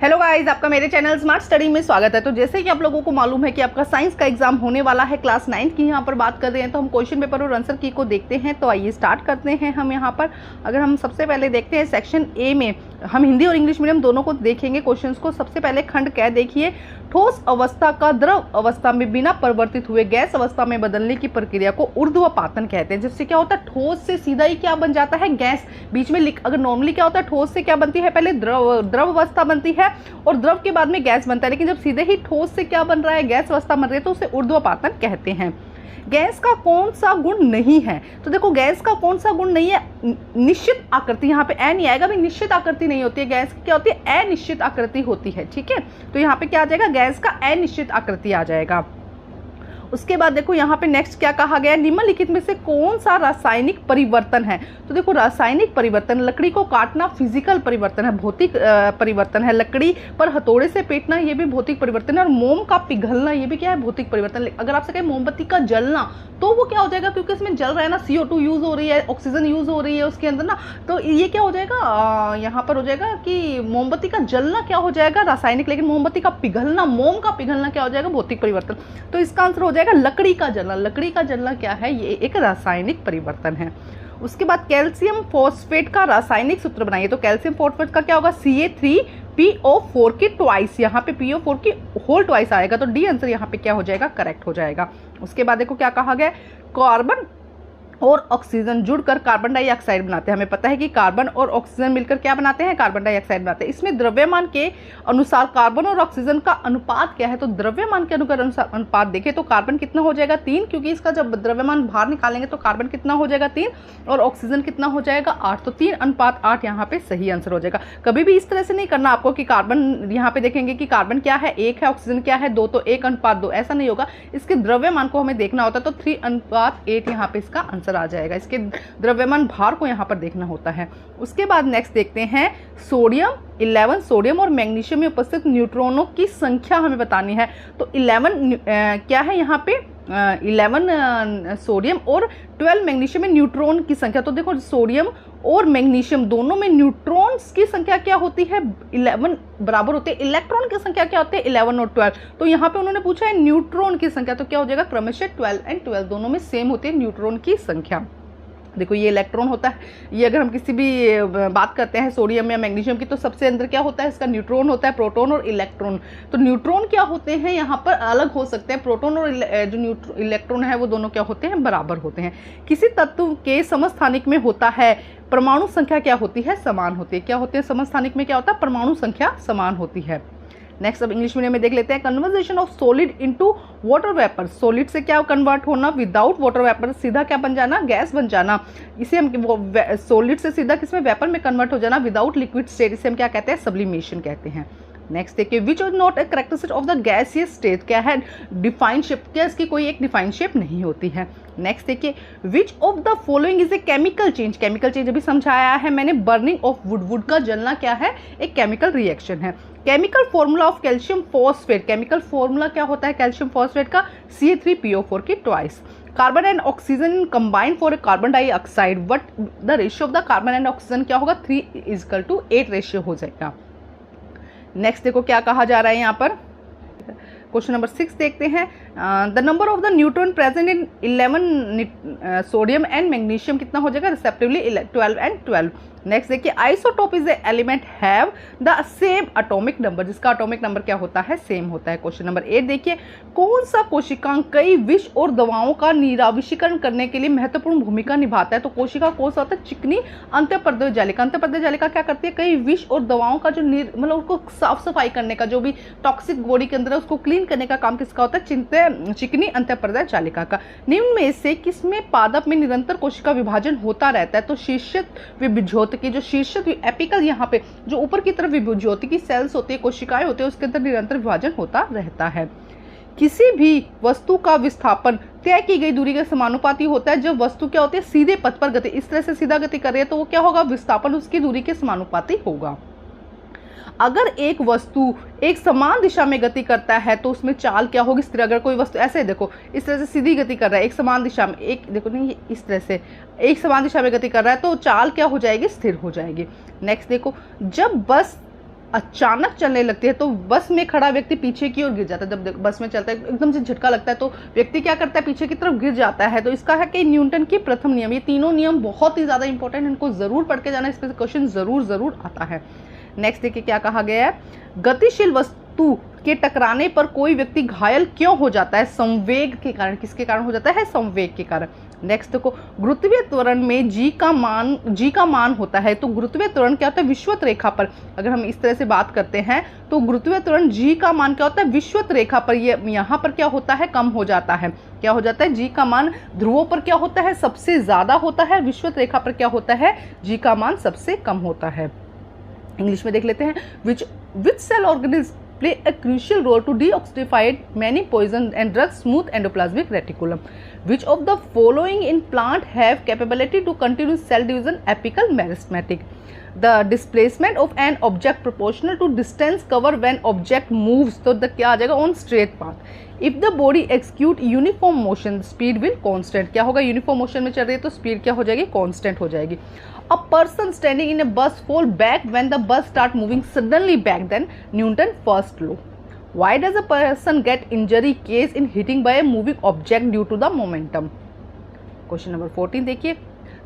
Hello guys, आपका मेरे channel smart study में स्वागत है। तो जैसे कि आप लोगों को मालूम है कि आपका साइंस का एग्जाम होने वाला है, क्लास 9 की यहाँ पर बात कर रहे हैं, तो हम क्वेश्चन पेपर और आंसर की को देखते हैं। तो आइए स्टार्ट करते हैं। हम यहाँ पर अगर हम सबसे पहले देखते हैं सेक्शन ए में, हम हिंदी और इंग्लिश मीडियम दोनों को देखेंगे क्वेश्चंस को। सबसे पहले खंड क्या देखिए, ठोस अवस्था का द्रव अवस्था में बिना परिवर्तित हुए गैस अवस्था में बदलने की प्रक्रिया को ऊर्ध्वपातन कहते हैं। जिससे क्या होता है, ठोस से सीधा ही क्या बन जाता है, गैस। बीच में अगर नॉर्मली क्या होता है, ठोस से क्या बनती है, पहले द्रव अवस्था बनती है और द्रव के बाद में गैस बनता है। लेकिन जब सीधे ही ठोस से क्या बन रहा है, गैस अवस्था बन रही है, तो उसे ऊर्ध्वपातन कहते हैं। गैस का कौन सा गुण नहीं है, तो देखो गैस का कौन सा गुण नहीं है, निश्चित आकृति। यहाँ पे ए नहीं आएगा भाई, निश्चित आकृति नहीं होती है गैस की, क्या होती है, अनिश्चित आकृति होती है। ठीक है, तो यहाँ पे क्या आ जाएगा, गैस का अनिश्चित आकृति आ जाएगा। उसके बाद देखो यहाँ पे नेक्स्ट क्या कहा गया है, निम्नलिखित में से कौन सा रासायनिक परिवर्तन है। तो देखो रासायनिक परिवर्तन, लकड़ी को काटना फिजिकल परिवर्तन है, भौतिक परिवर्तन है। लकड़ी पर हथौड़े से पीटना ये भी भौतिक परिवर्तन है। और मोम का पिघलना ये भी क्या है, भौतिक परिवर्तन। अगर आपसे कहे मोमबत्ती का जलना, तो वो क्या हो जाएगा, क्योंकि इसमें जल रहा है ना, CO2 यूज हो रही है, ऑक्सीजन यूज हो रही है उसके अंदर ना, तो ये क्या हो जाएगा, यहाँ पर हो जाएगा कि मोमबत्ती का जलना क्या हो जाएगा, रासायनिक। लेकिन मोमबत्ती का पिघलना, मोम का पिघलना क्या हो जाएगा, भौतिक परिवर्तन। तो इसका आंसर हो जाएगा लकड़ी का जलना। लकड़ी का जलना क्या है, ये एक रासायनिक परिवर्तन है। उसके बाद कैल्शियम फॉस्फेट का रासायनिक सूत्र बनाइए। तो कैल्शियम फॉस्फेट का क्या होगा, Ca3PO4 की ट्वाइस, यहाँ पे PO4 की होल ट्वाइस आएगा। तो डी आंसर यहाँ पे क्या हो जाएगा, करेक्ट हो जाएगा। उसके बाद देखो क्या कहा गया, कार्बन और ऑक्सीजन जुड़कर कार्बन डाइऑक्साइड बनाते हैं। हमें पता है कि कार्बन और ऑक्सीजन मिलकर क्या बनाते हैं, कार्बन डाइऑक्साइड बनाते हैं। इसमें द्रव्यमान के अनुसार कार्बन और ऑक्सीजन का अनुपात क्या है, तो द्रव्यमान के अनुसार अनुपात देखें तो कार्बन कितना हो जाएगा, 3, क्योंकि इसका जब द्रव्यमान बाहर निकालेंगे तो कार्बन कितना हो जाएगा, 3, और ऑक्सीजन कितना हो जाएगा, 8। तो 3:8 यहाँ पे सही आंसर हो जाएगा। कभी भी इस तरह से नहीं करना आपको कि कार्बन, यहाँ पे देखेंगे कि कार्बन क्या है, 1 है, ऑक्सीजन क्या है, 2, तो 1:2, ऐसा नहीं होगा। इसके द्रव्यमान को हमें देखना होता है, तो 3:8 यहाँ पे इसका आंसर आ जाएगा। इसके द्रव्यमान भार को यहाँ पर देखना होता है। उसके बाद नेक्स्ट देखते हैं सोडियम 11, सोडियम और मैग्नीशियम में उपस्थित न्यूट्रॉनों की संख्या हमें बतानी है। तो 11 क्या है यहाँ पे, 11 सोडियम और 12 मैग्नीशियम में न्यूट्रॉन की संख्या। तो देखो सोडियम और मैग्नीशियम दोनों में न्यूट्रॉन्स की संख्या क्या होती है, 11 बराबर होते हैं। इलेक्ट्रॉन की संख्या क्या होती है, 11 और 12। तो यहाँ पे उन्होंने पूछा है न्यूट्रॉन की संख्या, तो क्या हो जाएगा, क्रमशः 12 और 12 दोनों में सेम होती है न्यूट्रॉन की संख्या। देखो ये इलेक्ट्रॉन होता है, ये अगर हम किसी भी बात करते हैं सोडियम या मैग्नीशियम की, तो सबसे अंदर क्या होता है, इसका न्यूट्रॉन होता है, प्रोटॉन और इलेक्ट्रॉन। तो न्यूट्रॉन क्या होते हैं, यहाँ पर अलग हो सकते हैं। प्रोटॉन और जो इलेक्ट्रॉन है वो दोनों क्या होते हैं, बराबर होते हैं। किसी तत्व के समस्थानिक में होता है परमाणु संख्या क्या होती है, समान होती है। क्या होते हैं समस्थानिक में, क्या होता है, परमाणु संख्या समान होती है। नेक्स्ट अब इंग्लिश मीडियम में देख लेते हैं, conversation of solid into water vapour. Solid से क्या कन्वर्ट होना, विदाउट वाटर वेपर, सीधा क्या बन जाना, गैस बन जाना। इसे हम सॉलिड से सीधा किसमें, वेपर में कन्वर्ट हो जाना, विदाउट लिक्विड स्टेट, इसे हम क्या कहते हैं, सब्लिमेशन कहते हैं। नेक्स्ट देखिए, which is not a characteristic of the gaseous state, क्या है, डिफाइंड शेप, क्या इसकी कोई एक डिफाइंड शेप नहीं होती है। नेक्स्ट देखिए, which of the following is a chemical change. Chemical change अभी समझाया है मैंने, बर्निंग ऑफ वुड, वुड का जलना क्या है, एक केमिकल रिएक्शन है। Chemical formula of calcium phosphate, chemical formula क्या होता है कैल्शियम फॉस्फेट का, Ca3PO4 की twice. Carbon and oxygen combine for a carbon dioxide, but the ratio of the carbon and oxygen क्या होगा, 3:8 रेशियो हो जाएगा। नेक्स्ट देखो क्या कहा जा रहा है यहाँ पर, क्वेश्चन नंबर 6 देखते हैं, the number of the neutron present in 11 sodium and magnesium कितना हो जाएगा, रिस्पेक्टिवली 12 और 12। नेक्स्ट देखिए, isotope is the element have the same atomic number, जिसका एटॉमिक नंबर क्या होता है, सेम होता है। क्वेश्चन नंबर 8 देखिए, कौन सा कोशिकांग कई विष और दवाओं का निराविशीकरण करने के लिए महत्वपूर्ण भूमिका निभाता है। तो कोशिका कौन सा होता है, चिकनी अंतःपर्दय जालिका। अंतःपर्दय जालिका क्या करती है, कई विष और दवाओं का जो मतलब उसको साफ सफाई करने का, जो भी टॉक्सिक बॉडी के अंदर है उसको क्लीन करने का काम किसका होता है, चिकनी अंतःपर्दय जालिका का। निम्न में से किसमें पादप में निरंतर कोशिका विभाजन होता रहता है। तो शीर्षक विभज्योत की, जो शीर्षक एपिकल, यहाँ पे जो ऊपर की तरफ विभज्योति की सेल्स होती है, कोशिकाएं होती है, उसके अंदर निरंतर विभाजन होता रहता है। किसी भी वस्तु का विस्थापन तय की गई दूरी के समानुपाती होता है। जब वस्तु क्या होती है, सीधे पथ पर गति, इस तरह से सीधा गति कर रही है, तो वो क्या होगा, विस्थापन उसकी दूरी के समानुपाती होगा। अगर एक वस्तु एक समान दिशा में गति करता है तो उसमें चाल क्या होगी, स्थिर। अगर कोई वस्तु ऐसे देखो इस तरह से सीधी गति कर रहा है, एक समान दिशा में, एक देखो नहीं इस तरह से एक समान दिशा में गति कर रहा है, तो चाल क्या हो जाएगी, स्थिर हो जाएगी। नेक्स्ट देखो, जब बस अचानक चलने लगती है तो बस में खड़ा व्यक्ति पीछे की ओर गिर जाता है। जब बस में चलता है एकदम से झटका लगता है तो व्यक्ति क्या करता है, पीछे की तरफ गिर जाता है। तो इसका है कि न्यूटन की प्रथम नियम, ये तीनों नियम बहुत ही ज्यादा इंपॉर्टेंट, इनको जरूर पढ़ के जाना, इस पर क्वेश्चन जरूर आता है। नेक्स्ट देखिए क्या कहा गया है, गतिशील वस्तु के टकराने पर कोई व्यक्ति घायल क्यों हो जाता है, संवेग के कारण। किसके कारण हो जाता है, संवेग के कारण। नेक्स्ट देखो, गुरुत्वीय त्वरण में जी का मान होता है। तो गुरुत्वीय त्वरण क्या होता है, विषुवत रेखा पर। अगर हम इस तरह से बात करते हैं तो गुरुत्वीय त्वरण जी का मान क्या होता है, विषुवत रेखा पर। ये यहाँ पर क्या होता है, कम हो जाता है। क्या हो जाता है, जी का मान ध्रुवों पर क्या होता है, सबसे ज्यादा होता है। विषुवत रेखा पर क्या होता है, जी का मान सबसे कम होता है। इंग्लिश में देख लेते हैं, which cell organism play a crucial role to detoxify many poison and drugs smooth endoplasmic reticulum. Which of the following in plant have capability to continue cell division apical meristematic? The displacement of an object proportional to distance covered when object moves. तो क्या आ जाएगा, on straight path. If the body execute uniform motion, speed will constant. क्या होगा, uniform motion में चल रही है तो स्पीड क्या हो जाएगी, कांस्टेंट हो जाएगी। A person standing in a bus fall back when the bus start moving suddenly back, then Newton first law. Why does a person get injury case in hitting by a moving object due to the momentum? Question number 14 देखिए,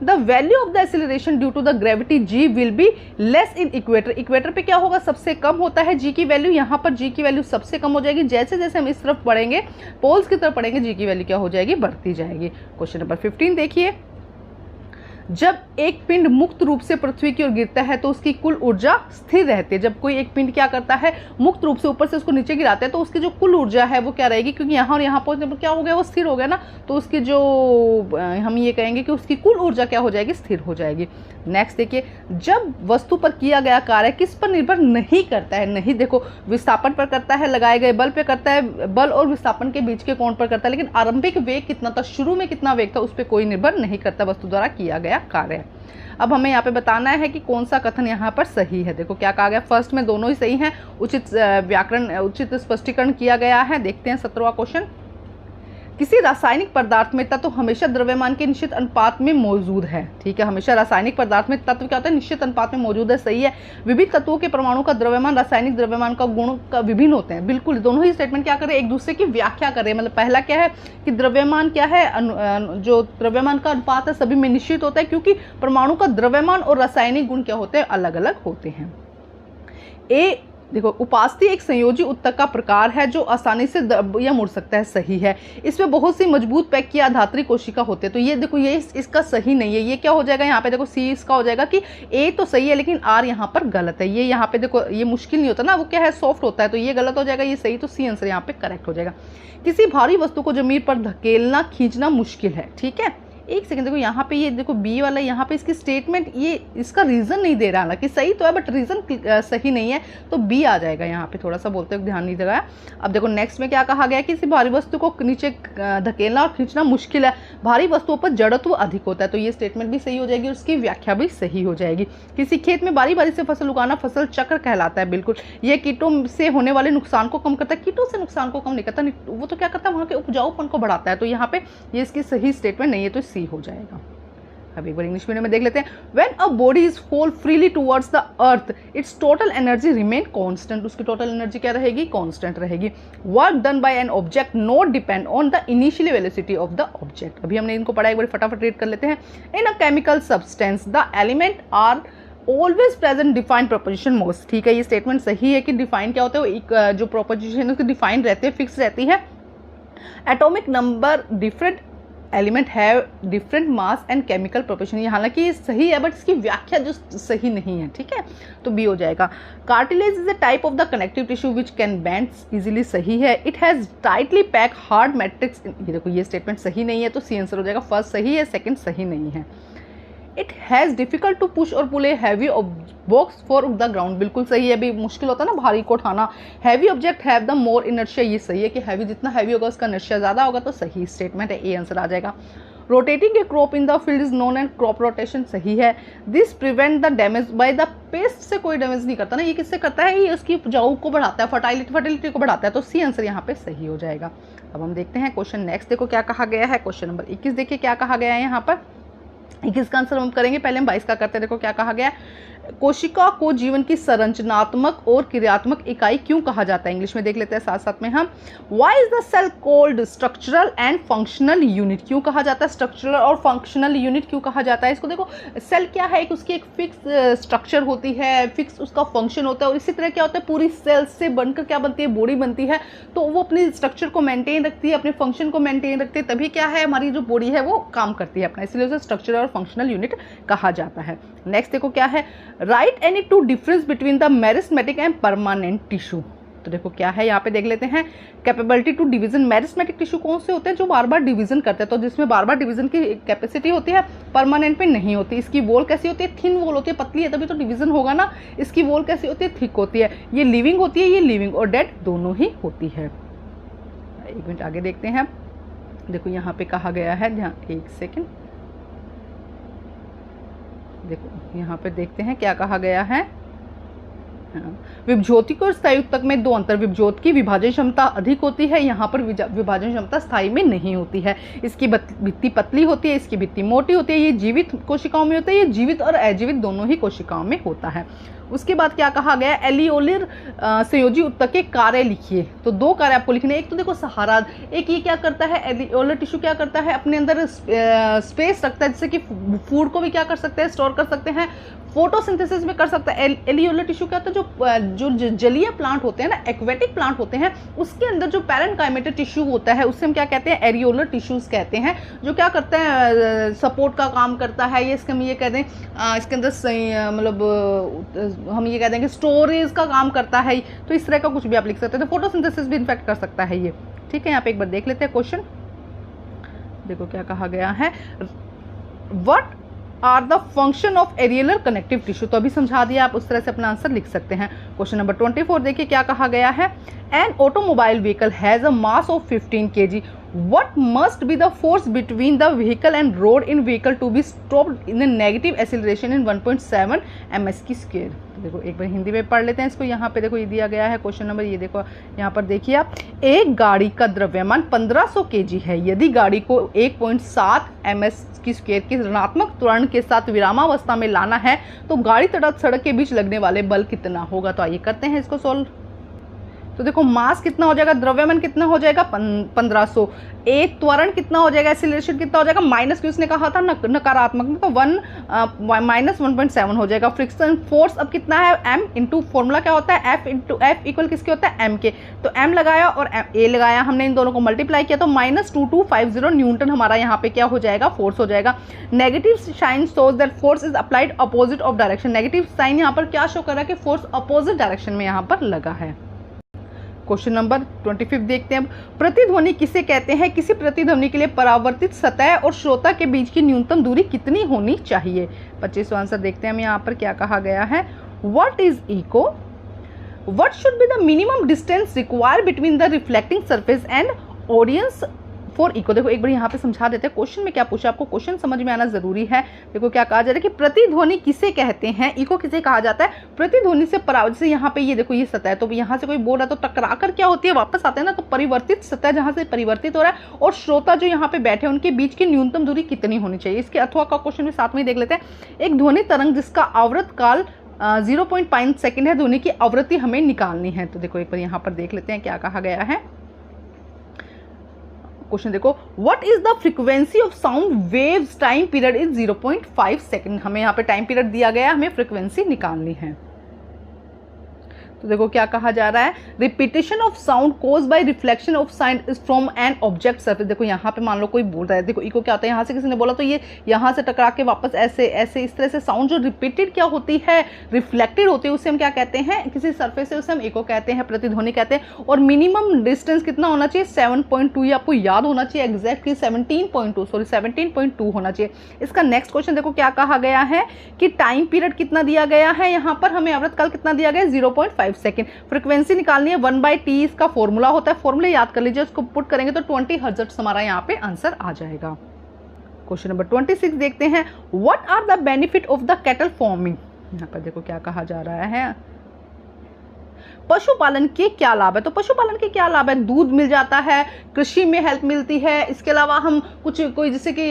the value of the acceleration due to the gravity g will be less in equator. Equator पे क्या होगा, सबसे कम होता है g की value. यहाँ पर g की वैल्यू सबसे कम हो जाएगी। जैसे जैसे हम इस तरफ बढ़ेंगे, पोल्स की तरफ बढ़ेंगे, g की वैल्यू क्या हो जाएगी, बढ़ती जाएगी। क्वेश्चन नंबर 15 देखिए, जब एक पिंड मुक्त रूप से पृथ्वी की ओर गिरता है तो उसकी कुल ऊर्जा स्थिर रहती है। जब कोई एक पिंड क्या करता है, मुक्त रूप से ऊपर से उसको नीचे गिराते हैं तो उसकी जो कुल ऊर्जा है वो क्या रहेगी, क्योंकि यहाँ और यहाँ पहुंचने पर क्या हो गया, वो स्थिर हो गया ना, तो उसकी जो हम ये कहेंगे कि उसकी कुल ऊर्जा क्या हो जाएगी, स्थिर हो जाएगी। नेक्स्ट देखिए, जब वस्तु पर किया गया कार्य किस पर निर्भर नहीं करता है, नहीं देखो विस्थापन पर करता है, लगाए गए बल पे करता है, बल और विस्थापन के बीच के कोण पर करता है, लेकिन आरंभिक वेग कितना था, शुरू में कितना वेग था, उस पर कोई निर्भर नहीं करता, वस्तु द्वारा किया गया कार्य। अब हमें यहाँ पे बताना है कि कौन सा कथन यहाँ पर सही है। देखो क्या कहा गया, फर्स्ट में दोनों ही सही हैं, उचित व्याकरण, उचित स्पष्टीकरण किया गया है। देखते हैं 17वां क्वेश्चन, किसी रासायनिक पदार्थ में तत्व हमेशा द्रव्यमान के निश्चित अनुपात में मौजूद है। ठीक है, हमेशा रासायनिक पदार्थ में तत्व क्या होता है, निश्चित अनुपात में मौजूद है, सही है। विविध तत्वों के परमाणु का द्रव्यमान रासायनिक द्रव्यमान का गुण का विभिन्न होते हैं। बिल्कुल, दोनों ही स्टेटमेंट क्या कर रहे हैं, एक दूसरे की व्याख्या कर रहे हैं। मतलब पहला क्या है कि द्रव्यमान क्या है, जो द्रव्यमान का अनुपात है सभी में निश्चित होता है, क्योंकि परमाणु का द्रव्यमान और रासायनिक गुण क्या होते हैं, अलग अलग होते हैं। ए देखो, उपास्थि एक संयोजी उत्तक का प्रकार है जो आसानी से या मुड़ सकता है, सही है। इसमें बहुत सी मजबूत पैक की आधात्री कोशिका होते हैं, तो ये देखो ये इसका सही नहीं है। ये क्या हो जाएगा, यहाँ पे देखो सी इसका हो जाएगा कि ए तो सही है लेकिन आर यहाँ पर गलत है। ये यहाँ पे देखो ये मुश्किल नहीं होता ना, वो क्या है, सॉफ्ट होता है, तो ये गलत हो जाएगा, ये सही, तो सी आंसर यहाँ पे करेक्ट हो जाएगा। किसी भारी वस्तु को जमीन पर धकेलना खींचना मुश्किल है। ठीक है, एक सेकंड देखो, यहाँ पे ये देखो बी वाला, यहाँ पे इसकी स्टेटमेंट ये इसका रीजन नहीं दे रहा, हालांकि सही तो है बट रीजन सही नहीं है, तो बी आ जाएगा। यहाँ पे थोड़ा सा बोलते हुए ध्यान नहीं लगाया। अब देखो नेक्स्ट में क्या कहा गया, किसी भारी वस्तु को नीचे धकेलना और खींचना मुश्किल है, भारी वस्तुओं पर जड़त्व अधिक होता है, तो ये स्टेटमेंट भी सही हो जाएगी और उसकी व्याख्या भी सही हो जाएगी। किसी खेत में बारी बारी से फसल उगाना फसल चक्र कहलाता है। बिल्कुल, ये कीटों से होने वाले नुकसान को कम करता है, कीटों से नुकसान को कम नहीं करता, वो तो क्या करता है, वहाँ के उपजाऊपन को बढ़ाता है, तो यहाँ पे ये इसकी सही स्टेटमेंट नहीं है, तो सी हो जाएगा। अब एक बार इंग्लिश मीडियम में देख लेते हैं। When a body is fall freely towards the earth, its total energy remain constant. उसकी total energy क्या रहेगी, constant रहेगी। Work done by an object not depend on the initial velocity of the object. अभी हमने इनको पढ़ा, एक बार फटाफट रीड कर लेते हैं। In a chemical substance, the element are always present defined proposition most. ठीक है, ये स्टेटमेंट सही है कि डिफाइन क्या होता है, एक जो प्रोपोजिशन है उसकी डिफाइंड रहती है, फिक्स रहती है। Atomic number different element have different mass and chemical proportion, हालांकि ये सही है बट इसकी व्याख्या जो सही नहीं है। ठीक है, तो बी हो जाएगा। Cartilage is a type of the connective tissue which can bend easily, सही है। It has tightly pack hard matrix, ये देखो ये स्टेटमेंट सही नहीं है, तो सी आंसर हो जाएगा। फर्स्ट सही है, सेकंड सही नहीं है। It has difficult to push और pull a heavy box for the ground, बिल्कुल सही है। अभी मुश्किल होता है ना भारी को उठाना। Heavy object have the more inertia, ये सही है कि हैवी जितना हैवी होगा उसका इनर्शिया ज्यादा होगा, तो सही स्टेटमेंट है, ए आंसर आ जाएगा। Rotating A crop in the field is known and crop rotation, सही है। This prevent the damage by the paste, से कोई डैमेज नहीं करता ना, ये किससे करता है, ये उसकी उपजाऊ को बढ़ाता है, फर्टिलिटी को बढ़ाता है, तो सी आंसर यहाँ पे सही हो जाएगा। अब हम देखते हैं क्वेश्चन नेक्स्ट, देखो क्या कहा गया है। क्वेश्चन नंबर 21 देखिए क्या कहा गया है यहाँ पर। 21 का आंसर हम करेंगे, पहले हम 22 का करते हैं। देखो क्या कहा गया, कोशिका को जीवन की संरचनात्मक और क्रियात्मक इकाई क्यों कहा जाता है? इंग्लिश में देख लेते हैं साथ साथ में हम। Why is the cell called structural and functional unit? क्यों कहा जाता है स्ट्रक्चरल और फंक्शनल यूनिट क्यों कहा जाता है इसको? देखो सेल क्या है, उसकी एक फिक्स स्ट्रक्चर होती है, फिक्स उसका फंक्शन होता है, और इसी तरह क्या होता है पूरी सेल्स से बनकर क्या बनती है, बॉडी बनती है। तो वो अपनी स्ट्रक्चर को मेंटेन रखती है, अपने फंक्शन को मेंटेन रखती है, तभी क्या है हमारी जो बॉडी है वो काम करती है अपना, इसलिए उसे स्ट्रक्चरल और फंक्शनल यूनिट कहा जाता है। नेक्स्ट देखो क्या है, write any two difference between the meristematic and permanent tissue. तो देखो क्या है यहाँ पे देख लेते हैं, capability to division. Meristematic tissue कौन से होते हैं? जो बार बार डिवीजन करते हैं, तो जिसमें बार बार डिवीजन की कैपेसिटी होती है, परमानेंट में नहीं होती। इसकी वॉल कैसी होती है? थिन वॉल होती है, पतली है, तभी तो डिवीजन होगा ना। इसकी वॉल कैसी होती है? थिक होती है। ये लिविंग होती है, ये लिविंग और डेड दोनों ही होती है। एक मिनट आगे देखते हैं। देखो यहाँ पे कहा गया है, ध्यान एक सेकेंड, देखो यहाँ पे देखते हैं क्या कहा गया है। विभज्योतिक और स्थायी ऊतक में दो अंतर। विभज्योत की विभाजन क्षमता अधिक होती है, यहाँ पर विभाजन क्षमता स्थायी में नहीं होती है। इसकी भित्ति पतली होती है, इसकी भित्ति मोटी होती है। ये जीवित कोशिकाओं में होता है, ये जीवित और अजीवित दोनों ही कोशिकाओं में होता है। उसके बाद क्या कहा गया, एलियोलर संयोजी ऊतक के कार्य लिखिए। तो दो कार्य आपको लिखने, एक तो देखो सहारा, एक ये क्या करता है, एलियोलर टिश्यू क्या करता है, अपने अंदर स्पेस रखता है, जिससे कि फूड को भी क्या कर सकते हैं, स्टोर कर सकते हैं, फोटोसिंथेसिस में कर सकता है। एलियोलर टिश्यू क्या होता है, जो जलीय प्लांट होते हैं ना, एक्वेटिक प्लांट होते हैं, उसके अंदर जो पैरेनकाइमेटिक टिश्यू होता है उसे हम क्या कहते हैं, एरियोलर टिश्यूज कहते हैं, जो क्या करता है, सपोर्ट का काम करता है। ये इसके हम ये कहते हैं, इसके अंदर मतलब हम ये कहते हैं कि स्टोरेज का काम करता है। तो इस तरह का कुछ भी आप लिख सकते हैं। तो फोटोसिंथेसिस भी इन्फेक्ट कर सकता है ये, ठीक है। यहाँ पे एक बार देख लेते हैं क्वेश्चन। देखो क्या कहा गया है, what are the function of areolar connective tissue. तो अभी समझा दिया, आप उस तरह से अपना आंसर लिख सकते हैं। क्वेश्चन नंबर 24 देखिए क्या कहा गया है, an automobile vehicle has a mass of 15 kg. What must be the force between the vehicle and road in vehicle to be stopped in a negative acceleration in 1.7 ms की square. देखो एक बार हिंदी में पढ़ लेते हैं इसको। यहाँ पे देखो ये दिया गया है क्वेश्चन नंबर, ये देखो यहाँ पर देखिए आप, एक गाड़ी का द्रव्यमान 1500 kg है। यदि गाड़ी को 1.7 ms की स्क्वायर की ऋणात्मक त्वरण के साथ विरामावस्था में लाना है तो गाड़ी तथा सड़क के बीच लगने वाले बल कितना होगा। तो आइए करते हैं इसको सोल्व। तो देखो मास कितना हो जाएगा, द्रव्यमान कितना हो जाएगा 1500, एक त्वरण कितना हो जाएगा, एक्सीलरेशन कितना हो जाएगा, माइनस क्यों उसने कहा था नकारात्मक में, तो 1-1.7 हो जाएगा। फ्रिक्शन फोर्स अब कितना है, m इंटू फॉर्मूला क्या होता है, F इक्वल किसके होता है, m के। तो m लगाया और a लगाया, हमने इन दोनों को मल्टीप्लाई किया तो -2250 न्यूटन हमारा यहाँ पे क्या हो जाएगा, फोर्स हो जाएगा। Negative sign shows that force is applied opposite of direction. Negative sign यहाँ पर क्या शो कर रहा है कि फोर्स अपोजिट डायरेक्शन में यहाँ पर लगा है। क्वेश्चन नंबर 25 देखते हैं अब, प्रतिध्वनि किसे कहते हैं। किसी प्रतिध्वनि के लिए परावर्तित सतह और श्रोता के बीच की न्यूनतम दूरी कितनी होनी चाहिए। 25वां आंसर देखते हैं हम यहाँ पर क्या कहा गया है, what is echo, what should be the minimum distance required between the reflecting surface and audience for echo. देखो एक बार यहाँ पे समझा देते हैं, क्वेश्चन में क्या पूछा, आपको क्वेश्चन समझ में आना जरूरी है। देखो क्या कहा जा रहा है कि प्रतिध्वनि किसे कहते हैं, इको किसे कहा जाता है। प्रतिध्वनि से परावर्तित, जैसे यहाँ पे ये देखो ये सतह है, तो यहाँ से कोई बोल रहा है तो टकरा कर क्या होती है, वापस आते हैं ना, तो परिवर्तित सतह जहाँ से परिवर्तित हो रहा है और श्रोता जो यहाँ पे बैठे हैं उनके बीच की न्यूनतम दूरी कितनी होनी चाहिए। इसके अथवा का क्वेश्चन भी साथ में देख लेते हैं। एक ध्वनि तरंग जिसका आवृत काल 0.5 सेकेंड है, ध्वनि की आवृत्ति हमें निकालनी है। तो देखो एक बार यहाँ पर देख लेते हैं क्या कहा गया है। क्वेश्चन देखो, what is the frequency of sound waves, time period is 0.5 second. हमें यहाँ पे टाइम पीरियड दिया गया, हमें फ्रीक्वेंसी निकालनी है। तो देखो क्या कहा जा रहा है, repetition of sound cause by reflection of sound is from an object surface. देखो यहाँ पे मान लो कोई बोल रहा है, देखो इको क्या होता है, यहाँ से किसी ने बोला तो ये यहाँ से टकरा के वापस ऐसे ऐसे इस तरह से साउंड जो रिपीटेड क्या होती है, रिफ्लेक्टेड होती है, उसे हम क्या कहते हैं, किसी सरफेस से उसे हम इको कहते हैं, प्रतिध्वनि कहते हैं। और मिनिमम डिस्टेंस कितना होना चाहिए, 7.2, ये आपको याद होना चाहिए एग्जैक्टली 17.2 होना चाहिए। इसका नेक्स्ट क्वेश्चन देखो क्या कहा गया है कि टाइम पीरियड कितना दिया गया है, यहाँ पर हमें आवृत्तकाल कितना दिया गया है, 0.5 सेकेंड। फ्रीक्वेंसी निकालनी है 1/t, इसका फॉर्मूला होता है, फॉर्मूला याद कर लीजिए, उसको पुट करेंगे तो 20 हर्ट्ज हमारा यहाँ पे आंसर आ जाएगा। क्वेश्चन नंबर 26 देखते हैं, what are the benefit of the cattle farming. यहाँ पर देखो क्या कहा जा रहा है, पशुपालन के क्या लाभ है? तो पशुपालन के क्या लाभ है? दूध मिल जाता है, कृषि में हेल्प मिलती है, इसके अलावा हम कुछ कोई जैसे कि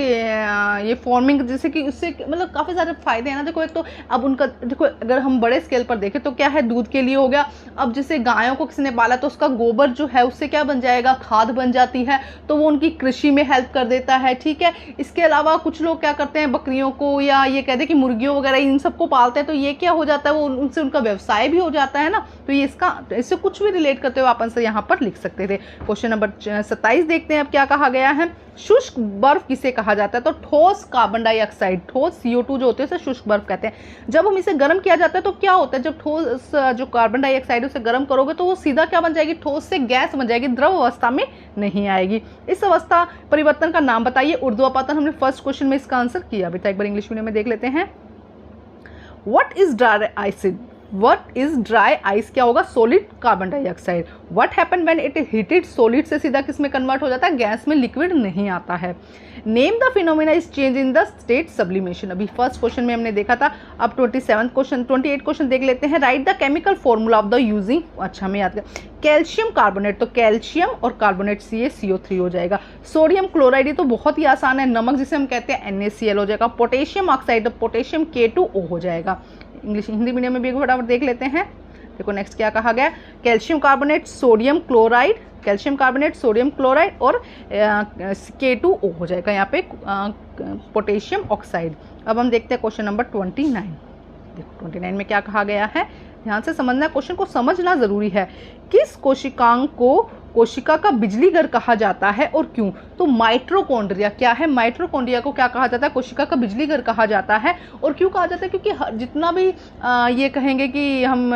ये फार्मिंग जैसे कि उससे मतलब काफ़ी सारे फायदे हैं ना। देखो एक तो अब उनका देखो अगर हम बड़े स्केल पर देखें तो क्या है, दूध के लिए हो गया। अब जैसे गायों को किसी ने पाला तो उसका गोबर जो है उससे क्या बन जाएगा, खाद बन जाती है, तो वो उनकी कृषि में हेल्प कर देता है, ठीक है। इसके अलावा कुछ लोग क्या करते हैं, बकरियों को या ये कहते हैं कि मुर्गियों वगैरह इन सबको पालते हैं, तो ये क्या हो जाता है, वो उनसे उनका व्यवसाय भी हो जाता है ना। तो ये इससे कुछ भी रिलेट करते हुए आप आंसर यहाँ पर लिख सकते थे। क्वेश्चन नंबर 27 देखते हैं अब क्या कहा गया है। शुष्क बर्फ किसे कहा जाता है? तो ठोस कार्बन डाइऑक्साइड, ठोस CO2 जो होते हैं उसे शुष्क बर्फ कहते हैं। जब हम इसे गर्म किया जाता है तो क्या होता है, जब ठोस जो कार्बन डाइऑक्साइड उसे गर्म करोगे तो वो सीधा क्या बन जाएगी, ठोस से गैस बन जाएगी, द्रव अवस्था में नहीं आएगी। इस अवस्था परिवर्तन का नाम बताइए। ऊर्ध्वापातन हमने फर्स्ट क्वेश्चन में इसका आंसर किया अभी था, एक बार इंग्लिश मीडियम में देख लेते हैं। What is dry ice? What is dry ice क्या होगा, solid carbon dioxide. What happen when it is heated? सॉलिड से सीधा किस में कन्वर्ट हो जाता है, गैस में, लिक्विड नहीं आता है। Name the phenomena is change in the state sublimation, अभी फर्स्ट क्वेश्चन में हमने देखा था। अब 28 क्वेश्चन देख लेते हैं। Right the chemical formula of the using, अच्छा हमें याद कर, कैल्शियम कार्बोनेट, तो कैल्शियम और कार्बोनेट CO3 हो जाएगा। सोडियम क्लोराइड, ये तो बहुत ही आसान है, नमक जिसे हम कहते हैं NaCl हो जाएगा। पोटेशियम ऑक्साइड, तो पोटेशियम K2O हो जाएगा। इंग्लिश हिंदी मीडियम में भी फटाफट देख लेते हैं। देखो नेक्स्ट क्या कहा गया, calcium carbonate, sodium chloride, calcium carbonate, sodium chloride और K2O हो जाएगा यहाँ पे पोटेशियम ऑक्साइड। अब हम देखते हैं क्वेश्चन नंबर 29। देखो 29 में क्या कहा गया है, ध्यान से समझना, क्वेश्चन को समझना जरूरी है। किस कोशिकांग को कोशिका का बिजली घर कहा जाता है और क्यों? तो माइटोकॉन्ड्रिया, क्या है, माइटोकॉन्ड्रिया को क्या कहा जाता है, कोशिका का बिजली घर कहा जाता है। और क्यों कहा जाता है, क्योंकि जितना भी ये कहेंगे कि हम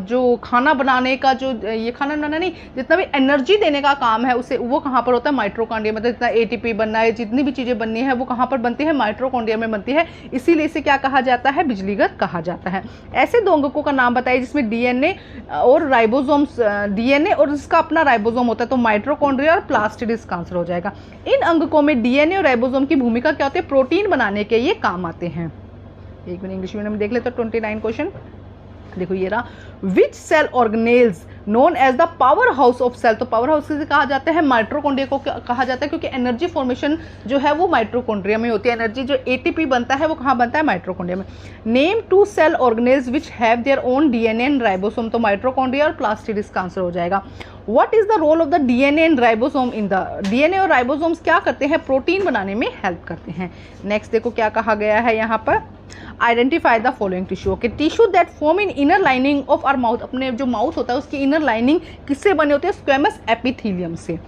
जो खाना बनाने का जो ये खाना बनाना नहीं, जितना भी एनर्जी देने का काम है उसे वो कहाँ पर होता है, माइटोकॉन्ड्रिया। मतलब जितना ATP बनना है, जितनी भी चीज़ें बननी है वो कहाँ पर बनती है, माइटोकॉन्ड्रिया में बनती है, इसीलिए इसे क्या कहा जाता है, बिजली घर कहा जाता है। ऐसे दो अंगकों का नाम बताइए जिसमें DNA और राइबोसोम्स, DNA और इसका अपना राइबोसोम होता है, तो माइटोकॉन्ड्रिया और प्लास्टिड इसका आंसर हो जाएगा। इन अंगकों में DNA और राइबोसोम की भूमिका क्या होती है, प्रोटीन बनाने के ये काम आते हैं। एक मिनट इंग्लिश मीडियम में देख लेते हैं 29 क्वेश्चन। देखो ये रहा, which cell organelles known as the power house of cell, तो पावर हाउस से कहा जाता है, माइटोकॉन्ड्रिया को कहा जाता है क्योंकि एनर्जी फॉर्मेशन जो है वो माइटोकॉन्ड्रिया में होती है। एनर्जी जो ATP बनता है वो कहाँ बनता है, माइटोकॉन्ड्रिया में। Name 2 cell organelles which have their own DNA and ribosome, तो माइटोकॉन्ड्रिया और प्लास्टिड इसका आंसर हो जाएगा। What is the role of the DNA and ribosome in the, DNA और राइबोसोम्स क्या करते हैं, प्रोटीन बनाने में हेल्प करते हैं। नेक्स्ट देखो क्या कहा गया है यहाँ पर, identify the following tissue. Okay, tissue that form in inner lining of our mouth, अपने जो माउथ होता है उसकी इनर लाइनिंग किससे बने होते हैं, स्क्वेमस एपिथेलियम से।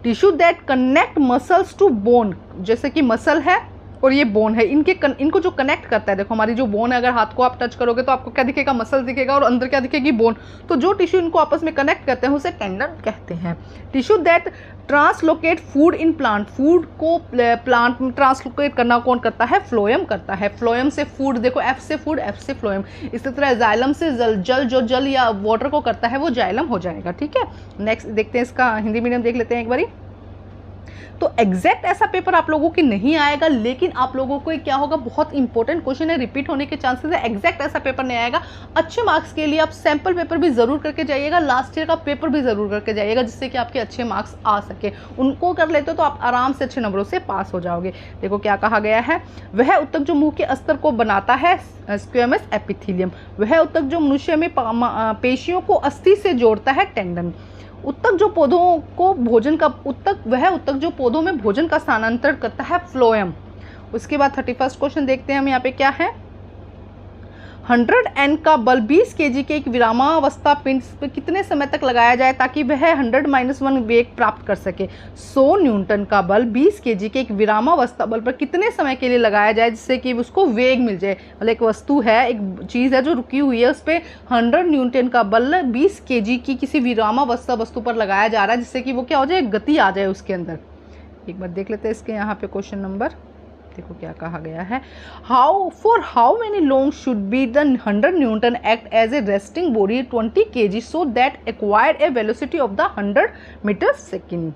Tissue that connect muscles to bone, जैसे कि मसल है और ये बोन है, इनको जो कनेक्ट करता है, देखो हमारी जो बोन है, अगर हाथ को आप टच करोगे तो आपको क्या दिखेगा, मसल दिखेगा और अंदर क्या दिखेगी, बोन। तो जो टिश्यू इनको आपस में कनेक्ट करते हैं उसे टेंडन कहते हैं। Tissue that translocate food in plant, food को प्लांट में ट्रांसलोकेट करना कौन करता है, फ्लोएम करता है। फ्लोएम से फूड, देखो F से फूड, F से फ्लोएम। इसी तरह जाइलम से जल, जो जल या वाटर को करता है वो जाइलम हो जाएगा, ठीक है। नेक्स्ट देखते हैं, इसका हिंदी मीडियम देख लेते हैं एक बारी। तो एग्जैक्ट ऐसा पेपर आप लोगों की नहीं आएगा, लेकिन आप लोगों को क्या होगा, बहुत इंपॉर्टेंट क्वेश्चन है, रिपीट होने के चांसेस है। एग्जैक्ट ऐसा पेपर नहीं आएगा। अच्छे मार्क्स के लिए आप सैंपल पेपर भी जरूर करके जाइएगा, लास्ट ईयर का पेपर भी जरूर करके जाइएगा, जिससे कि आपके अच्छे मार्क्स आ सके। उनको कर लेते हो तो आप आराम से अच्छे नंबरों से पास हो जाओगे। देखो क्या कहा गया है, वह ऊतक जो मुंह के अस्तर को बनाता है, स्क्वेमस एपिथेलियम। वह ऊतक जो मनुष्य में पेशियों को अस्थि से जोड़ता है, टेंडन। उत्तक जो पौधों को भोजन का वह उत्तक जो पौधों में भोजन का स्थानांतरण करता है, फ्लोएम। उसके बाद 31 क्वेश्चन देखते हैं हम यहाँ पे क्या है। 100 N का बल 20 kg के एक विरामावस्था पिंड पर कितने समय तक लगाया जाए ताकि वह 100-1 वेग प्राप्त कर सके। 100 न्यूटन का बल 20 kg के एक विरामावस्था बल पर कितने समय के लिए लगाया जाए जिससे कि उसको वेग मिल जाए। मतलब एक वस्तु है, एक चीज़ है जो रुकी हुई है, उस पर 100 न्यूटन का बल 20 kg की किसी विरामावस्था वस्तु पर लगाया जा रहा है जिससे कि वो क्या हो जाए, गति आ जाए उसके अंदर। एक बार देख लेते हैं इसके यहाँ पे क्वेश्चन नंबर, देखो क्या कहा गया है। How many long should be the 100 newton act as a resting body 20 kg so that acquired a velocity of the 100 metre second.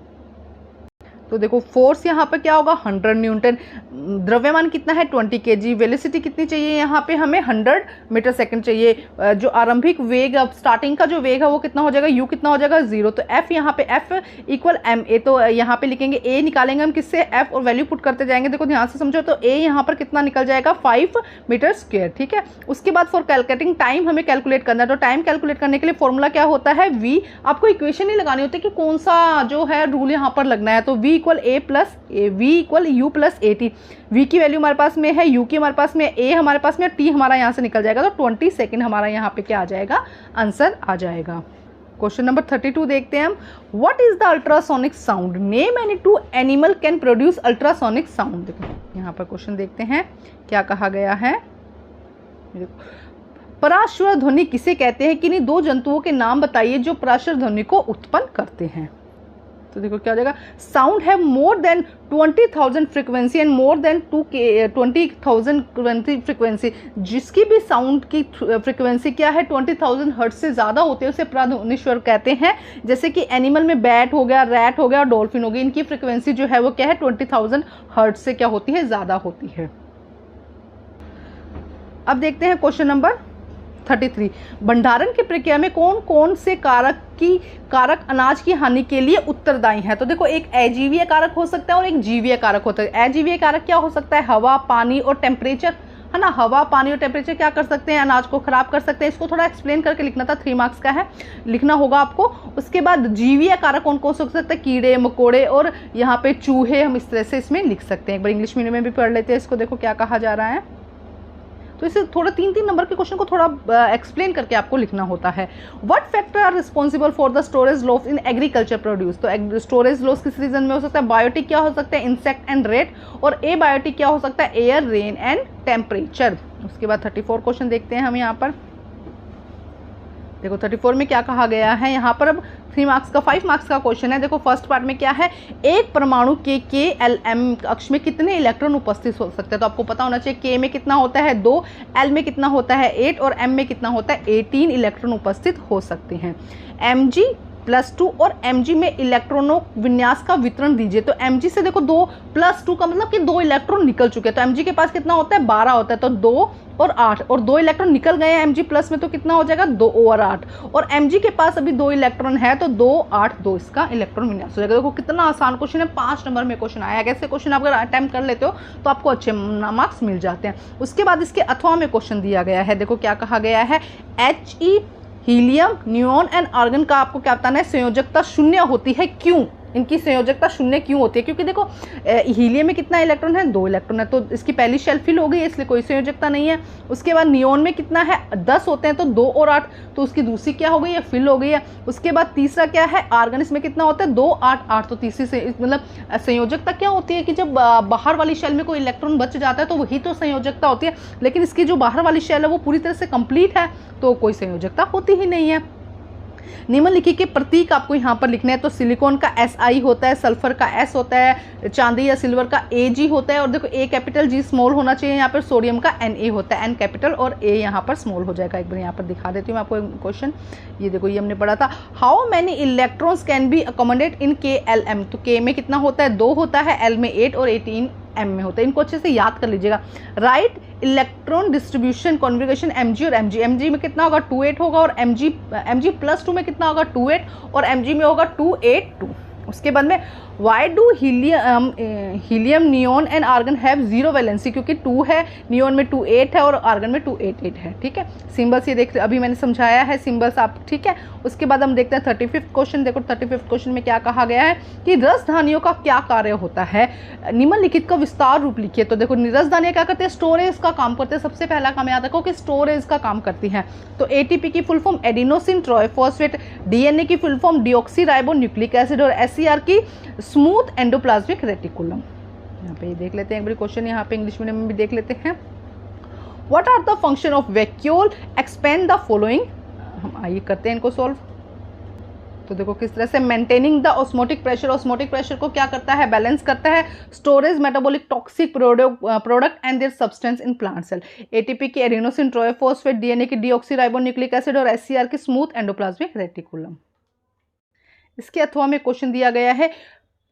तो देखो फोर्स यहाँ पर क्या होगा 100 न्यूटन, द्रव्यमान कितना है 20 kg, वेलोसिटी कितनी चाहिए यहाँ पे हमें 100 मीटर सेकंड चाहिए, जो आरंभिक वेग अब स्टार्टिंग का जो वेग है वो कितना हो जाएगा, u कितना हो जाएगा 0, तो f यहाँ पे f इक्वल ma, तो यहाँ पे लिखेंगे a निकालेंगे हम किससे, f और वैल्यू पुट करते जाएंगे। देखो ध्यान से समझो, तो a यहाँ पर कितना निकल जाएगा 5 मीटर स्क्वायर, ठीक है। उसके बाद फॉर कैलकुलेटिंग टाइम हमें कैलकुलेट करना है, तो टाइम कैलकुलेट करने के लिए फॉर्मूला क्या होता है v, आपको इक्वेशन नहीं लगानी होती कि कौन सा जो है रूल यहाँ पर लगना है, तो v equal a plus v equal u plus A T, v की वैल्यू हमारे पास में है, u की हमारे पास में, a हमारे पास में, t हमारा यहाँ से निकल जाएगा, तो 20 सेकेंड हमारा यहाँ पे क्या आ जाएगा, आंसर आ जाएगा। क्वेश्चन नंबर 32 देखते हैं हम, what is the ultrasonic sound, name any two animal can produce ultrasonic sound. देखो यहाँ पर क्वेश्चन देखते हैं क्या कहा गया है, पराश्वर ध्वनि किसे कहते हैं, किन्हीं दो जंतुओं के नाम बताइए जो पराश्वर ध्वनि को उत्पन्न करते हैं। तो देखो क्या हो जाएगा, sound have more than 20,000 frequency and more than 20,000 frequency, जिसकी भी साउंड की फ्रीक्वेंसी क्या है 20,000 हर्ट्ज से ज़्यादा होते हैं उसे पराध्वनिश्वर कहते हैं। जैसे कि एनिमल में बैट हो गया, रैट हो गया और डॉल्फिन हो गई, इनकी फ्रीक्वेंसी जो है वो क्या है 20,000 हर्ट्ज से क्या होती है, ज़्यादा होती है। अब देखते हैं क्वेश्चन नंबर 33, भंडारण की प्रक्रिया में कौन कौन से कारक अनाज की हानि के लिए उत्तरदायी है। तो देखो एक अजीवीय कारक हो सकता है और एक जीवीय कारक होता है। अजीवीय कारक क्या हो सकता है, हवा, पानी और टेम्परेचर, है ना। हवा, पानी और टेम्परेचर क्या कर सकते हैं, अनाज को खराब कर सकते हैं। इसको थोड़ा एक्सप्लेन करके लिखना था, 3 मार्क्स का है, लिखना होगा आपको। उसके बाद जीवीय कारक कौन कौन से हो सकते हैं, कीड़े मकोड़े और यहाँ पे चूहे, हम इस तरह से इसमें लिख सकते हैं। एक बार इंग्लिश मीडियम में भी पढ़ लेते हैं इसको, देखो क्या कहा जा रहा है। तो इसे थोड़ा 3-3 नंबर के क्वेश्चन को थोड़ा एक्सप्लेन करके आपको लिखना होता है। What factor are responsible for the storage loss in agriculture produce. तो स्टोरेज लॉस किस रीजन में हो सकता है, बायोटिक क्या हो सकता है, इंसेक्ट एंड रेट, और ए बायोटिक क्या हो सकता है, एयर, रेन एंड टेम्परेचर। उसके बाद 34 क्वेश्चन देखते हैं हम यहाँ पर। देखो 34 में क्या कहा गया है यहाँ पर, अब 3 मार्क्स का 5 मार्क्स का क्वेश्चन है। देखो फर्स्ट पार्ट में क्या है, एक परमाणु के एल एम कक्ष में कितने इलेक्ट्रॉन उपस्थित हो सकते हैं। तो आपको पता होना चाहिए के में कितना होता है 2, एल में कितना होता है 8 और एम में कितना होता है 18 इलेक्ट्रॉन उपस्थित हो सकते हैं। Mg+2 और Mg में इलेक्ट्रॉनों विन्यास का वितरण दीजिए। तो Mg से देखो 2+2 का मतलब कि 2 इलेक्ट्रॉन निकल चुके हैं, तो Mg के पास कितना होता है 12 होता है, तो 2 और 8 और 2 इलेक्ट्रॉन निकल गए हैं Mg प्लस में, तो कितना हो जाएगा 2 और 8, और Mg के पास अभी 2 इलेक्ट्रॉन है, तो 2 8 2 इसका इलेक्ट्रॉन विन्यास हो जाएगा। देखो कितना आसान क्वेश्चन है, 5 नंबर में क्वेश्चन आया है। ऐसे क्वेश्चन आप अगर अटेम्प्ट कर लेते हो तो आपको अच्छे मार्क्स मिल जाते हैं। उसके बाद इसके अथवा में क्वेश्चन दिया गया है। देखो क्या कहा गया है, He, helium, neon and argon का आपको क्या बताना है, संयोजकता 0 होती है, क्यों इनकी संयोजकता 0 क्यों होती है, क्योंकि देखो हीलियम में कितना इलेक्ट्रॉन है 2 इलेक्ट्रॉन है, तो इसकी पहली शेल फिल हो गई है, इसलिए कोई संयोजकता नहीं है। उसके बाद नियोन में कितना है 10 होते हैं, तो 2 और 8, तो उसकी दूसरी क्या हो गई है, फिल हो गई है। उसके बाद तीसरा क्या है, आर्गन, इसमें कितना होता है 2 8 8, तो तीसरी से मतलब संयोजकता क्या होती है कि जब बाहर वाली शेल में कोई इलेक्ट्रॉन बच जाता है तो वही तो संयोजकता होती है, लेकिन इसकी जो बाहर वाली शेल है वो पूरी तरह से कंप्लीट है, तो कोई संयोजकता होती ही नहीं है। निम्नलिखित के प्रतीक आपको यहाँ पर लिखने हैं। तो सिलिकॉन का SI होता है, सल्फर का S होता है, चांदी या सिल्वर का AG होता है, और देखो A कैपिटल G स्मॉल होना चाहिए। यहाँ पर सोडियम का Na होता है, N कैपिटल और A यहाँ पर स्मॉल हो जाएगा। एक बार यहाँ पर दिखा देती हूँ मैं आपको क्वेश्चन, ये देखो ये हमने पढ़ा था। How many electrons can be accommodate in KLM। तो K में कितना होता है 2 होता है, L में 8 और 18 M में होता है। इनको अच्छे से याद कर लीजिएगा। Right electron distribution configuration Mg और Mg में कितना होगा 2 8 होगा, और Mg+2 में कितना होगा 2 8 और Mg में होगा 2 8 2। उसके बाद में why do helium, neon and argon have 0 valency, क्योंकि 2 है, नियोन में 2 8 है और आर्गन में 2 8 8 है। ठीक है, सिंबल्स ये देख अभी मैंने समझाया है सिंबल्स आप, ठीक है। उसके बाद हम देखते हैं 35th क्वेश्चन। देखो 35th क्वेश्चन में क्या कहा गया है कि रसधानियों का क्या कार्य होता है, निम्नलिखित का विस्तार रूप लिखिए। तो देखो रसधानियाँ क्या करते हैं, स्टोरेज का काम करते हैं। सबसे पहला काम याद रखो कि स्टोरेज का काम करती हैं। तो ATP की full form adenosine triphosphate, DNA की full form deoxy ribo nucleic acid, और SCR की स्मूथ एंडोप्लाज्मिक रेटिकुलम। यहाँ पे देख लेते हैं एक बार क्वेश्चन, यहाँ पे इंग्लिश मीडियम में भी देख लेते हैं। What are the function of vacuole, expand the following. हम आइए करते हैं इनको सॉल्व। तो देखो किस तरह से maintaining the osmotic pressure, osmotic pressure को क्या करता है, बैलेंस करता है। Storage metabolic toxic product and their substance in plant cell. ATP की एडिनोसिन ट्राइफॉस्फेट, DNA की डीऑक्सीराइबोन्यूक्लिक एसिड और SCR की स्मूथ एंडोप्लाज्मिक रेटिकुलम। इसके अथवा में क्वेश्चन दिया गया है,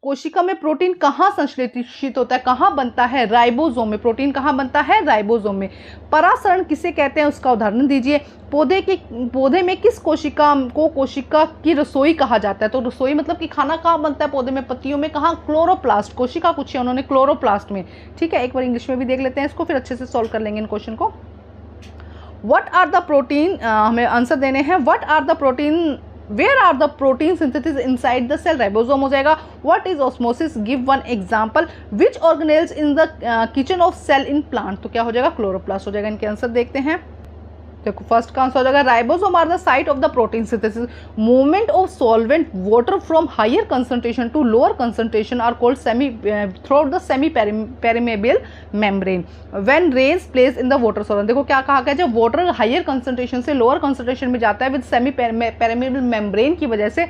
कोशिका में प्रोटीन कहाँ संश्लेषित होता है, कहाँ बनता है, राइबोसोम में। प्रोटीन कहाँ बनता है, राइबोसोम में। परासरण किसे कहते हैं, उसका उदाहरण दीजिए। पौधे में किस कोशिका को कोशिका की रसोई कहा जाता है, तो रसोई मतलब कि खाना कहाँ बनता है पौधे में, पत्तियों में, कहाँ, क्लोरोप्लास्ट। कोशिका पूछी है उन्होंने, क्लोरोप्लास्ट में। ठीक है, एक बार इंग्लिश में भी देख लेते हैं इसको, फिर अच्छे से सॉल्व कर लेंगे इन क्वेश्चन को। व्हाट आर द प्रोटीन, हमें आंसर देने हैं। What are the protein, where are the protein synthesis inside the cell, ribosome हो जाएगा। What is osmosis, give one example. Which organelles in the kitchen of cell in plant, तो क्या हो जाएगा, chloroplast हो जाएगा। इनके आंसर देखते हैं। देखो फर्स्ट का आंसर हो जाएगा ribosome are the site of the protein synthesis. Movement of solvent water from higher concentration to lower concentration are called semi through the semi permeable membrane when raise place in the water solvent. देखो क्या कहा गया, जब water higher concentration से lower concentration में जाता है with semi permeable membrane की वजह से,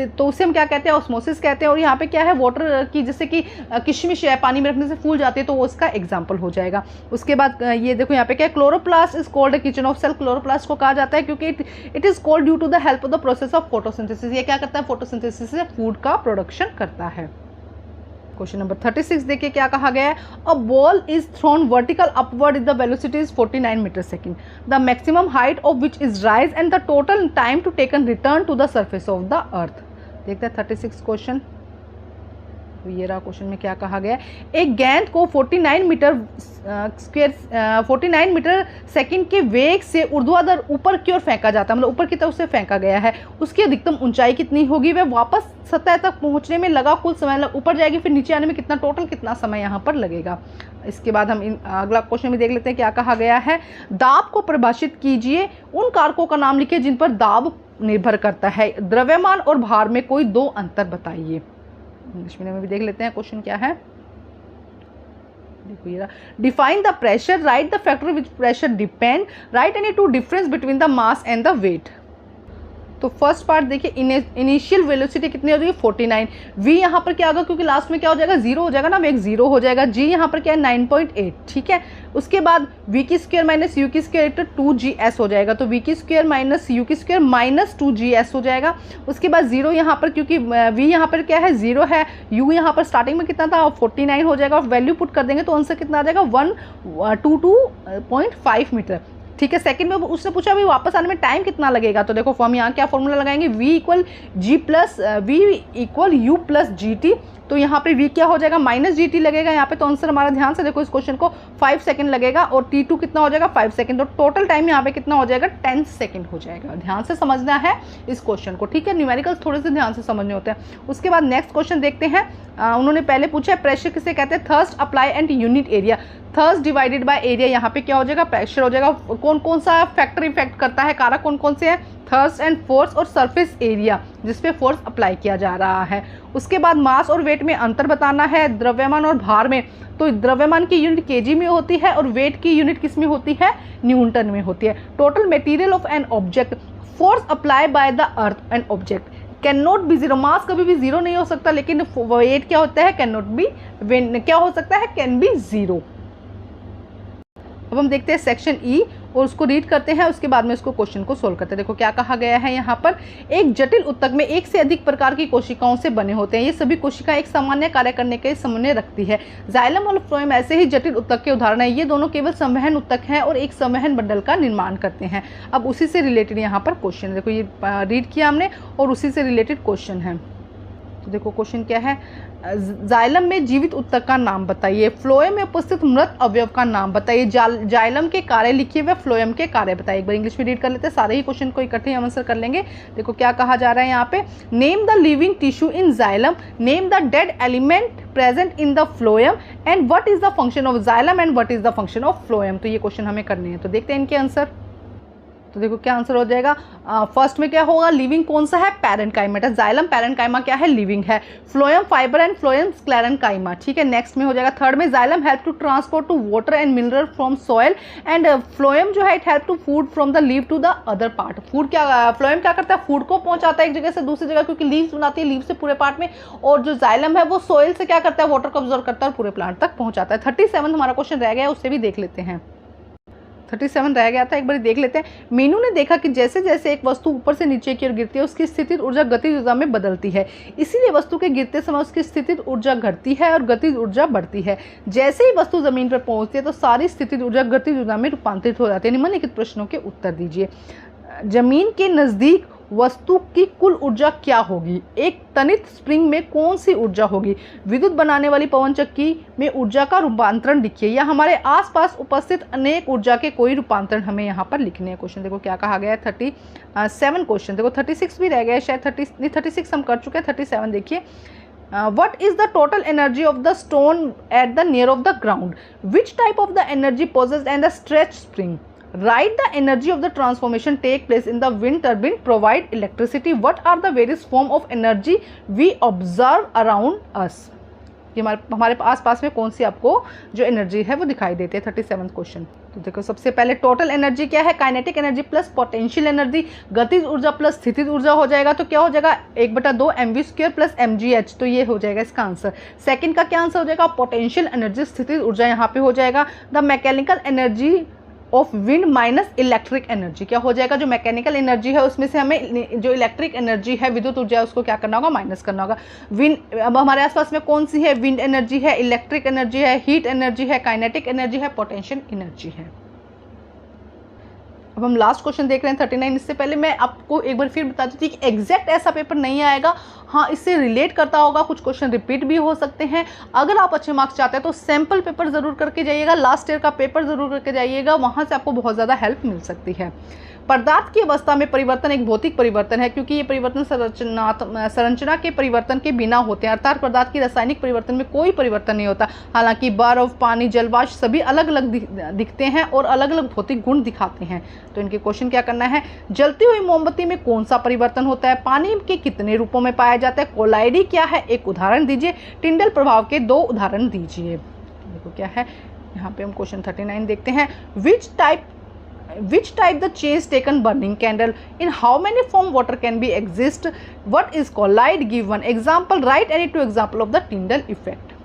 तो उसे हम क्या कहते हैं, ऑस्मोसिस कहते हैं। और यहाँ पे क्या है, वाटर की जैसे कि किशमिश है, पानी में रखने से फूल जाती है, तो वो उसका एग्जाम्पल हो जाएगा। उसके बाद ये देखो यहाँ पे क्या है, chloroplast is called kitchen of cell. Chloroplast को कहा जाता है क्योंकि it is called due to the help of the process of photosynthesis. ये क्या करता है, फोटोसिंथेसिस से फूड का प्रोडक्शन करता है। क्वेश्चन नंबर 36 देखिए क्या कहा गया है। A ball is thrown vertical upward the velocity is 49 metre second, the maximum height of which is rise and the total time to taken return to the surface of the earth. देखते हैं 36 question. तो ये रहा question में क्या कहा गया है। एक गेंद को 49 मीटर सेकंड के वेग से ऊर्ध्वाधर ऊपर की ओर फेंका जाता है, मतलब ऊपर की तरफ से फेंका गया है। उसकी अधिकतम ऊंचाई कितनी होगी, वह वापस सतह तक पहुंचने में लगा कुल समय, ऊपर जाएगी फिर नीचे आने में कितना टोटल कितना समय यहाँ पर लगेगा। इसके बाद हम अगला क्वेश्चन भी देख लेते हैं क्या कहा गया है। दाब को परिभाषित कीजिए, उन कारकों का नाम लिखिए जिन पर दाब निर्भर करता है। द्रव्यमान और भार में कोई दो अंतर बताइए। इंग्लिश मीडियम में भी देख लेते हैं क्वेश्चन क्या है। देखो ये define the pressure, write the factor which pressure depend, write any two difference between the mass and the weight. तो फर्स्ट पार्ट देखिए, इनिशियल वेलोसिटी कितनी हो जाएगी 49। v यहाँ पर क्या होगा, क्योंकि लास्ट में क्या हो जाएगा, जीरो हो जाएगा ना, वेग जीरो हो जाएगा। g यहाँ पर क्या है 9.8, ठीक है। उसके बाद v की स्क्वायर माइनस u की स्क्वायर तो 2gs हो जाएगा, तो v की स्क्वायर माइनस u की स्क्वायर माइनस 2gs हो जाएगा। उसके बाद जीरो यहाँ पर, क्योंकि v यहाँ पर क्या है जीरो है, u यहाँ पर स्टार्टिंग में कितना था 49 हो जाएगा। वैल्यू पुट कर देंगे तो आंसर कितना आ जाएगा 122.5 मीटर, ठीक है। सेकंड में उसने पूछा भाई वापस आने में टाइम कितना लगेगा, तो देखो हम यहाँ क्या फॉर्मूला लगाएंगे, v equal u plus G T. तो यहाँ पे v क्या हो जाएगा माइनस जी टी लगेगा यहाँ पे, तो आंसर हमारा ध्यान से देखो इस क्वेश्चन को 5 सेकंड लगेगा और t2 कितना हो जाएगा 5 सेकंड, तो टोटल टाइम यहाँ पे कितना हो जाएगा 10 सेकंड हो जाएगा। ध्यान से समझना है इस क्वेश्चन को, ठीक है। न्यूमेरिकल्स थोड़े से ध्यान से समझने होते हैं। उसके बाद नेक्स्ट क्वेश्चन देखते हैं। उन्होंने पहले पूछा है प्रेशर किसे कहते हैं, thrust apply and unit area. Thrust divided by area, यहाँ पे क्या हो जाएगा प्रेशर हो जाएगा। कौन कौन सा फैक्टर इफेक्ट करता है, कारक कौन कौन से हैं, थर्स्ट एंड फोर्स और सरफेस एरिया जिसपे फोर्स अप्लाई किया जा रहा है। उसके बाद मास और वेट में अंतर बताना है, द्रव्यमान और भार में। तो द्रव्यमान की यूनिट केजी में होती है और वेट की यूनिट किस में होती है, न्यूटन में होती है। Total material of an object, force apply by the earth and object can not be zero. Mass कभी भी जीरो नहीं हो सकता, लेकिन वेट क्या होता है, कैन नॉट बी, क्या हो सकता है, कैन बी जीरो। अब हम देखते हैं सेक्शन ई और उसको रीड करते हैं, उसके बाद में उसको क्वेश्चन को सोल्व करते हैं। देखो क्या कहा गया है यहाँ पर, एक जटिल उत्तक में एक से अधिक प्रकार की कोशिकाओं से बने होते हैं। ये सभी कोशिकाएं एक सामान्य कार्य करने के समन्वय रखती है। जाइलम और फ्लोएम ऐसे ही जटिल उत्तक के उदाहरण है। ये दोनों केवल संवहन उत्तक हैं और एक संवहन बंडल का निर्माण करते हैं। अब उसी से रिलेटेड यहाँ पर क्वेश्चन, देखो ये रीड किया हमने और उसी से रिलेटेड क्वेश्चन है। तो देखो क्वेश्चन क्या है, जाइलम में जीवित उत्तक का नाम बताइए, फ्लोएम में उपस्थित मृत अवयव का नाम बताइए, जाइलम के कार्य लिखिए व फ्लोएम के कार्य बताइए। एक बार इंग्लिश में रीड कर लेते हैं, सारे ही क्वेश्चन को इकट्ठे हम आंसर कर लेंगे। देखो क्या कहा जा रहा है यहाँ पे, name the living tissue in xylem, name the dead element present in the phloem and what is the function of xylem and what is the function of phloem. तो ये क्वेश्चन हमें करने हैं, तो देखते हैं इनके आंसर। तो देखो क्या आंसर हो जाएगा, फर्स्ट में क्या होगा, लिविंग कौन सा है, पैरेंकाइमा। जाइलम पैरेंकाइमा क्या है, लिविंग है। Phloem fibre and phloem sclerenchyma, ठीक है। नेक्स्ट में हो जाएगा थर्ड में, xylem help to transport to water and mineral from soil and phloem जो है it help to food from the leave to the other part. Food क्या, phloem क्या करता है, फूड को पहुंचाता है एक जगह से दूसरी जगह, क्योंकि लीव्स बनाती है, लीव से पूरे पार्ट में। और जो जाइलम है वो सॉइल से क्या करता है, वाटर को ऑब्जर्व करता है और पूरे प्लांट तक पहुंचाता है। 37 हमारा क्वेश्चन रह गया, उससे भी देख लेते हैं। 37 रह गया था, एक बार देख लेते हैं। मीनू ने देखा कि जैसे जैसे एक वस्तु ऊपर से नीचे की ओर गिरती है उसकी स्थितिज ऊर्जा गतिज ऊर्जा में बदलती है, इसीलिए वस्तु के गिरते समय उसकी स्थितिज ऊर्जा घटती है और गतिज ऊर्जा बढ़ती है। जैसे ही वस्तु जमीन पर पहुंचती है तो सारी स्थितिज ऊर्जा गतिज ऊर्जा में रूपांतरित हो जाती है। निम्नलिखित प्रश्नों के उत्तर दीजिए। जमीन के नजदीक वस्तु की कुल ऊर्जा क्या होगी? एक तनित स्प्रिंग में कौन सी ऊर्जा होगी? विद्युत बनाने वाली पवन चक्की में ऊर्जा का रूपांतरण लिखिए, या हमारे आसपास उपस्थित अनेक ऊर्जा के कोई रूपांतरण हमें यहाँ पर लिखने हैं। क्वेश्चन देखो क्या कहा गया है। 37 क्वेश्चन देखो, 36 भी रह गया है शायद, 36 हम कर चुके हैं। 37 देखिए। What is the total energy of the stone at the near of the ground? Which type of the energy possessed and a stretch spring? Write the energy of the transformation take place in the wind turbine provide electricity. What are the various form of energy we observe around us? कि हमारे आस पास में कौन सी आपको जो energy है वो दिखाई देती है। 37 क्वेश्चन। तो देखो सबसे पहले टोटल एनर्जी क्या है? Kinetic energy plus potential energy, गतिज ऊर्जा प्लस स्थितिज ऊर्जा हो जाएगा, तो क्या हो जाएगा 1/2 mv² प्लस mgh, तो ये हो जाएगा इसका आंसर। सेकंड का क्या आंसर हो जाएगा? पोटेंशियल एनर्जी, स्थितिज ऊर्जा यहाँ पे हो जाएगा। The mechanical energy of wind minus electric energy, क्या हो जाएगा? जो मैकेनिकल एनर्जी है उसमें से हमें जो इलेक्ट्रिक एनर्जी है, विद्युत ऊर्जा है, उसको क्या करना होगा? माइनस करना होगा। विंड, अब हमारे आसपास में कौन सी है? विंड एनर्जी है, इलेक्ट्रिक एनर्जी है, हीट एनर्जी है, काइनेटिक एनर्जी है, पोटेंशियल एनर्जी है। अब हम लास्ट क्वेश्चन देख रहे हैं 39। इससे पहले मैं आपको एक बार फिर बता देती हूँ कि एग्जैक्ट ऐसा पेपर नहीं आएगा, हाँ इससे रिलेट करता होगा, कुछ क्वेश्चन रिपीट भी हो सकते हैं। अगर आप अच्छे मार्क्स चाहते हैं तो सैम्पल पेपर जरूर करके जाइएगा, लास्ट ईयर का पेपर जरूर करके जाइएगा, वहाँ से आपको बहुत ज़्यादा हेल्प मिल सकती है। पदार्थ की अवस्था में परिवर्तन एक भौतिक परिवर्तन है, क्योंकि ये परिवर्तन संरचना के परिवर्तन के बिना होते हैं, अर्थात पदार्थ की रासायनिक परिवर्तन में कोई परिवर्तन नहीं होता। हालांकि बर्फ, पानी, जलवाष्प सभी अलग अलग दिखते हैं और अलग अलग भौतिक गुण दिखाते हैं। तो इनके क्वेश्चन क्या करना है? जलती हुई मोमबत्ती में कौन सा परिवर्तन होता है? पानी के कितने रूपों में पाया जाता है? कोलाइडी क्या है? एक उदाहरण दीजिए। टिंडल प्रभाव के 2 उदाहरण दीजिए। देखो क्या है यहाँ पे, हम क्वेश्चन 39 देखते हैं। Which type the change taken burning candle? In how many form water can be exist? What is colloid? Give one example. Write any 2 example of the Tyndall effect.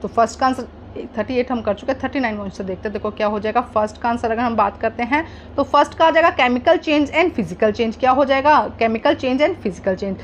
तो फर्स्ट का आंसर 38 हम कर चुके हैं। 39 question देखते हैं। देखो क्या हो जाएगा फर्स्ट का आंसर। अगर हम बात करते हैं तो फर्स्ट का आ जाएगा chemical change and physical change. क्या हो जाएगा? Chemical change and physical change.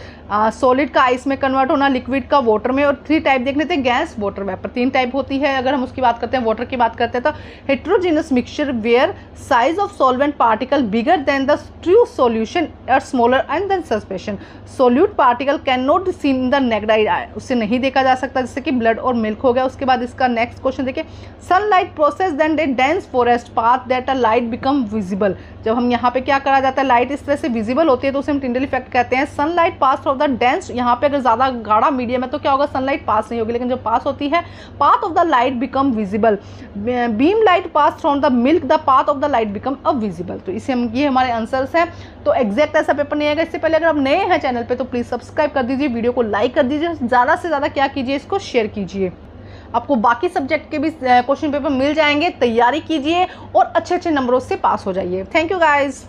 Solid का आइस में कन्वर्ट होना, लिक्विड का वाटर में, और 3 टाइप देख लेते हैं, गैस, वाटर, वेपर। 3 टाइप होती है। अगर हम उसकी बात करते हैं, वाटर की बात करते हैं, तो heterogeneous mixture where size of solvent particle bigger than the true solution और smaller and than suspension. Solute particle can not seen in the naked eye, उससे नहीं देखा जा सकता, जैसे कि ब्लड और मिल्क हो गया। उसके बाद इसका नेक्स्ट क्वेश्चन देखिए, sunlight process then they dense forest path that a light become visible. जब हम यहाँ पे क्या करा जाता है, लाइट इस तरह से विजिबल होती है तो उसे हम टिंडल इफेक्ट कहते हैं। Sunlight pass from the dense, यहाँ पे अगर ज्यादा गाढ़ा मीडियम है तो क्या होगा? सनलाइट पास नहीं होगी, लेकिन जब पास होती है path of the light become visible. Beam light pass from the milk, the path of the light become invisible. तो इसे हम, ये हमारे आंसर्स हैं। तो एग्जैक्ट ऐसा पेपर नहीं आएगा। इससे पहले अगर आप नए हैं चैनल पे तो प्लीज सब्सक्राइब कर दीजिए, वीडियो को लाइक कर दीजिए, ज़्यादा से ज़्यादा क्या कीजिए, इसको शेयर कीजिए। आपको बाकी सब्जेक्ट के भी क्वेश्चन पेपर मिल जाएंगे, तैयारी कीजिए और अच्छे अच्छे नंबरों से पास हो जाइए। Thank you guys.